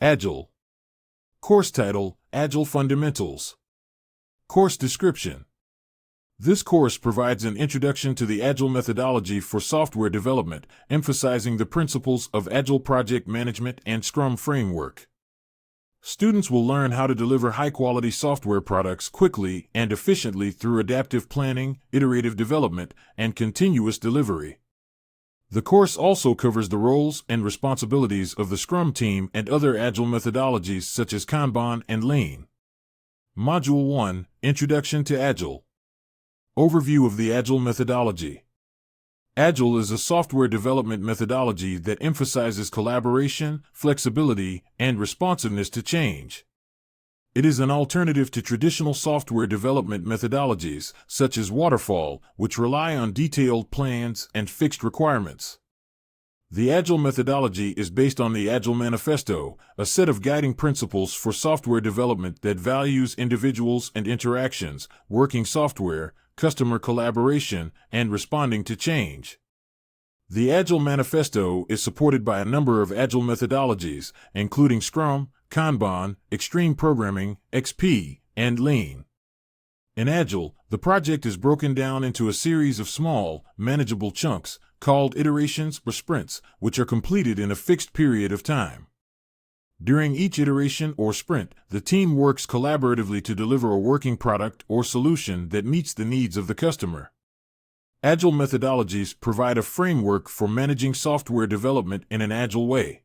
Agile. Course title: Agile Fundamentals. Course description. This course provides an introduction to the Agile methodology for software development, emphasizing the principles of Agile project management and Scrum framework. Students will learn how to deliver high-quality software products quickly and efficiently through adaptive planning, iterative development, and continuous delivery. The course also covers the roles and responsibilities of the Scrum team and other Agile methodologies such as Kanban and Lean. Module 1: Introduction to Agile. Overview of the Agile methodology. Agile is a software development methodology that emphasizes collaboration, flexibility, and responsiveness to change. It is an alternative to traditional software development methodologies, such as Waterfall, which rely on detailed plans and fixed requirements. The Agile methodology is based on the Agile Manifesto, a set of guiding principles for software development that values individuals and interactions, working software, customer collaboration, and responding to change. The Agile Manifesto is supported by a number of Agile methodologies, including Scrum, Kanban, Extreme Programming, XP, and Lean. In Agile, the project is broken down into a series of small, manageable chunks, called iterations or sprints, which are completed in a fixed period of time. During each iteration or sprint, the team works collaboratively to deliver a working product or solution that meets the needs of the customer. Agile methodologies provide a framework for managing software development in an agile way.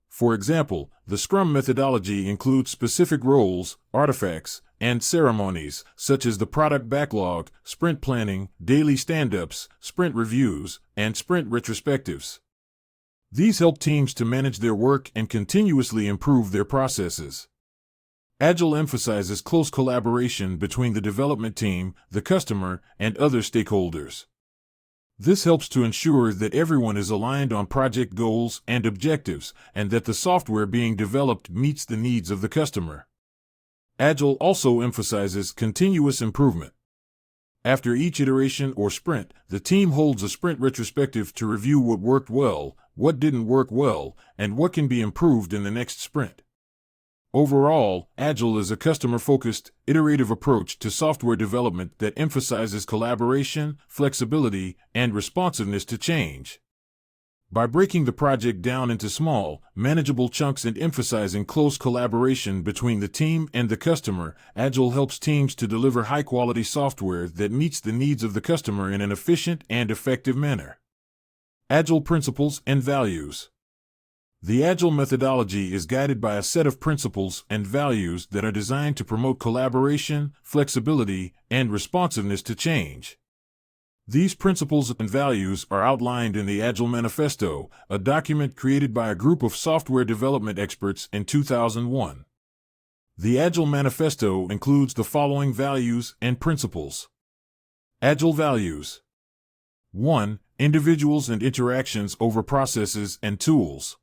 For example, the Scrum methodology includes specific roles, artifacts, and ceremonies, such as the product backlog, sprint planning, daily stand-ups, sprint reviews, and sprint retrospectives. These help teams to manage their work and continuously improve their processes. Agile emphasizes close collaboration between the development team, the customer, and other stakeholders. This helps to ensure that everyone is aligned on project goals and objectives, and that the software being developed meets the needs of the customer. Agile also emphasizes continuous improvement. After each iteration or sprint, the team holds a sprint retrospective to review what worked well, what didn't work well, and what can be improved in the next sprint. Overall, Agile is a customer-focused, iterative approach to software development that emphasizes collaboration, flexibility, and responsiveness to change. By breaking the project down into small, manageable chunks and emphasizing close collaboration between the team and the customer, Agile helps teams to deliver high-quality software that meets the needs of the customer in an efficient and effective manner. Agile principles and values. The Agile methodology is guided by a set of principles and values that are designed to promote collaboration, flexibility, and responsiveness to change. These principles and values are outlined in the Agile Manifesto, a document created by a group of software development experts in 2001. The Agile Manifesto includes the following values and principles. Agile values. 1. Individuals and interactions over processes and tools.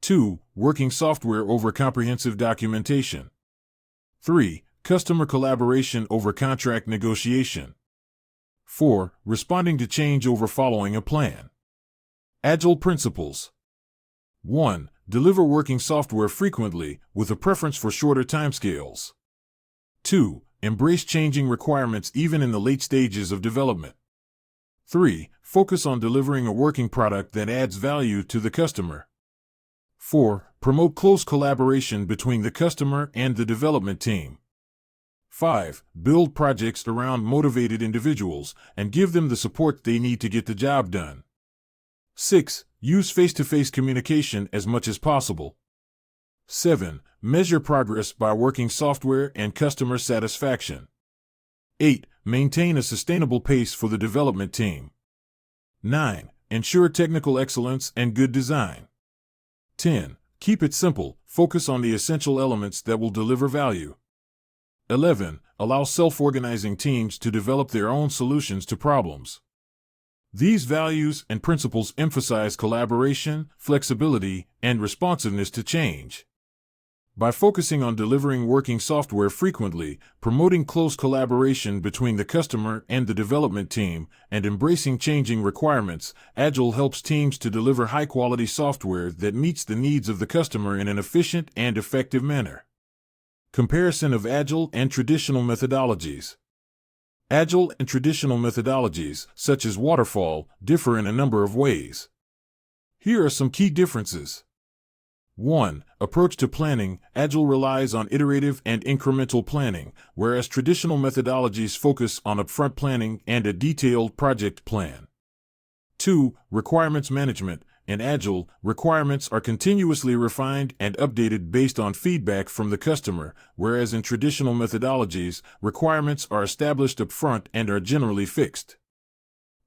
2. Working software over comprehensive documentation. 3. Customer collaboration over contract negotiation. 4. Responding to change over following a plan. Agile principles. 1. Deliver working software frequently, with a preference for shorter timescales. 2. Embrace changing requirements even in the late stages of development. 3. Focus on delivering a working product that adds value to the customer. 4. Promote close collaboration between the customer and the development team. 5. Build projects around motivated individuals and give them the support they need to get the job done. 6. Use face-to-face communication as much as possible. 7. Measure progress by working software and customer satisfaction. 8. Maintain a sustainable pace for the development team. 9. Ensure technical excellence and good design. 10. Keep it simple, focus on the essential elements that will deliver value. 11. Allow self-organizing teams to develop their own solutions to problems. These values and principles emphasize collaboration, flexibility, and responsiveness to change. By focusing on delivering working software frequently, promoting close collaboration between the customer and the development team, and embracing changing requirements, Agile helps teams to deliver high-quality software that meets the needs of the customer in an efficient and effective manner. Comparison of Agile and traditional methodologies. Agile and traditional methodologies, such as Waterfall, differ in a number of ways. Here are some key differences. 1. Approach to planning. Agile relies on iterative and incremental planning, whereas traditional methodologies focus on upfront planning and a detailed project plan. 2. Requirements management. In Agile, requirements are continuously refined and updated based on feedback from the customer, whereas in traditional methodologies, requirements are established upfront and are generally fixed.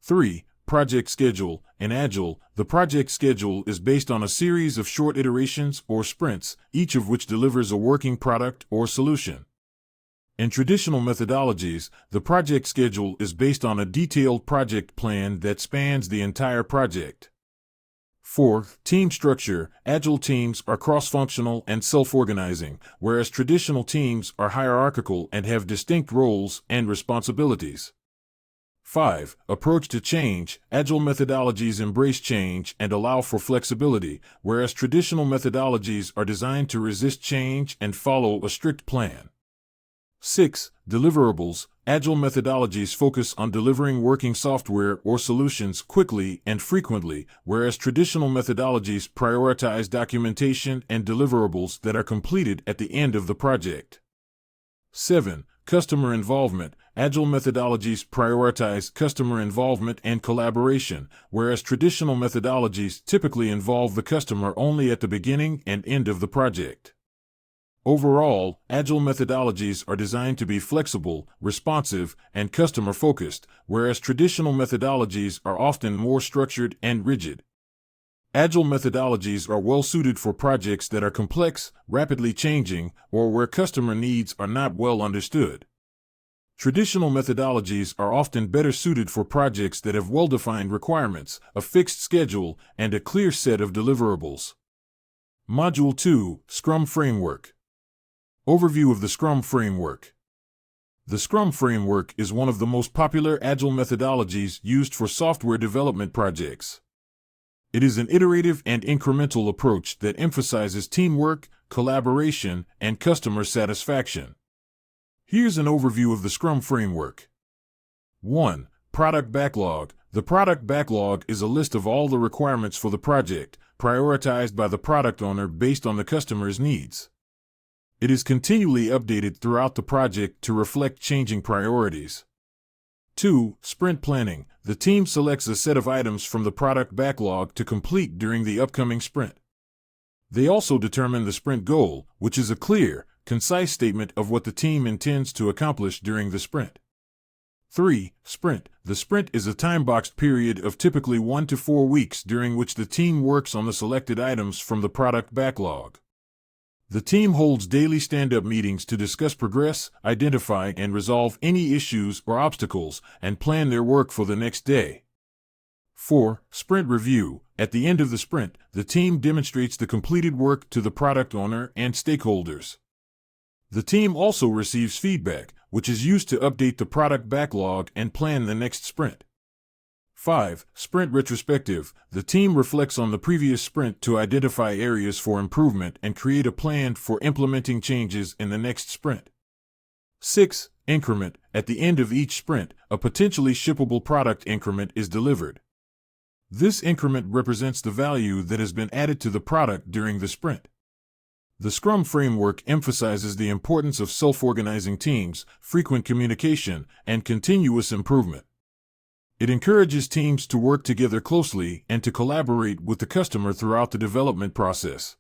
3. Project schedule. In Agile, the project schedule is based on a series of short iterations or sprints, each of which delivers a working product or solution. In traditional methodologies, the project schedule is based on a detailed project plan that spans the entire project. 4. Team structure. Agile teams are cross-functional and self-organizing, whereas traditional teams are hierarchical and have distinct roles and responsibilities. 5. Approach to change. Agile methodologies embrace change and allow for flexibility, whereas traditional methodologies are designed to resist change and follow a strict plan. 6. Deliverables. Agile methodologies focus on delivering working software or solutions quickly and frequently, whereas traditional methodologies prioritize documentation and deliverables that are completed at the end of the project. 7. Customer involvement. Agile methodologies prioritize customer involvement and collaboration, whereas traditional methodologies typically involve the customer only at the beginning and end of the project. Overall, Agile methodologies are designed to be flexible, responsive, and customer-focused, whereas traditional methodologies are often more structured and rigid. Agile methodologies are well suited for projects that are complex, rapidly changing, or where customer needs are not well understood. Traditional methodologies are often better suited for projects that have well-defined requirements, a fixed schedule, and a clear set of deliverables. Module 2, Scrum Framework. Overview of the Scrum Framework. The Scrum Framework is one of the most popular Agile methodologies used for software development projects. It is an iterative and incremental approach that emphasizes teamwork, collaboration, and customer satisfaction. Here's an overview of the Scrum Framework. 1. Product Backlog. The product backlog is a list of all the requirements for the project, prioritized by the product owner based on the customer's needs. It is continually updated throughout the project to reflect changing priorities. 2. Sprint Planning. The team selects a set of items from the product backlog to complete during the upcoming sprint. They also determine the sprint goal, which is a clear, concise statement of what the team intends to accomplish during the sprint. 3. Sprint. The sprint is a time-boxed period of typically 1 to 4 weeks during which the team works on the selected items from the product backlog. The team holds daily stand-up meetings to discuss progress, identify and resolve any issues or obstacles, and plan their work for the next day. 4. Sprint Review. At the end of the sprint, the team demonstrates the completed work to the product owner and stakeholders. The team also receives feedback, which is used to update the product backlog and plan the next sprint. 5. Sprint Retrospective. The team reflects on the previous sprint to identify areas for improvement and create a plan for implementing changes in the next sprint. 6. Increment. At the end of each sprint, a potentially shippable product increment is delivered. This increment represents the value that has been added to the product during the sprint. The Scrum Framework emphasizes the importance of self-organizing teams, frequent communication, and continuous improvement. It encourages teams to work together closely and to collaborate with the customer throughout the development process.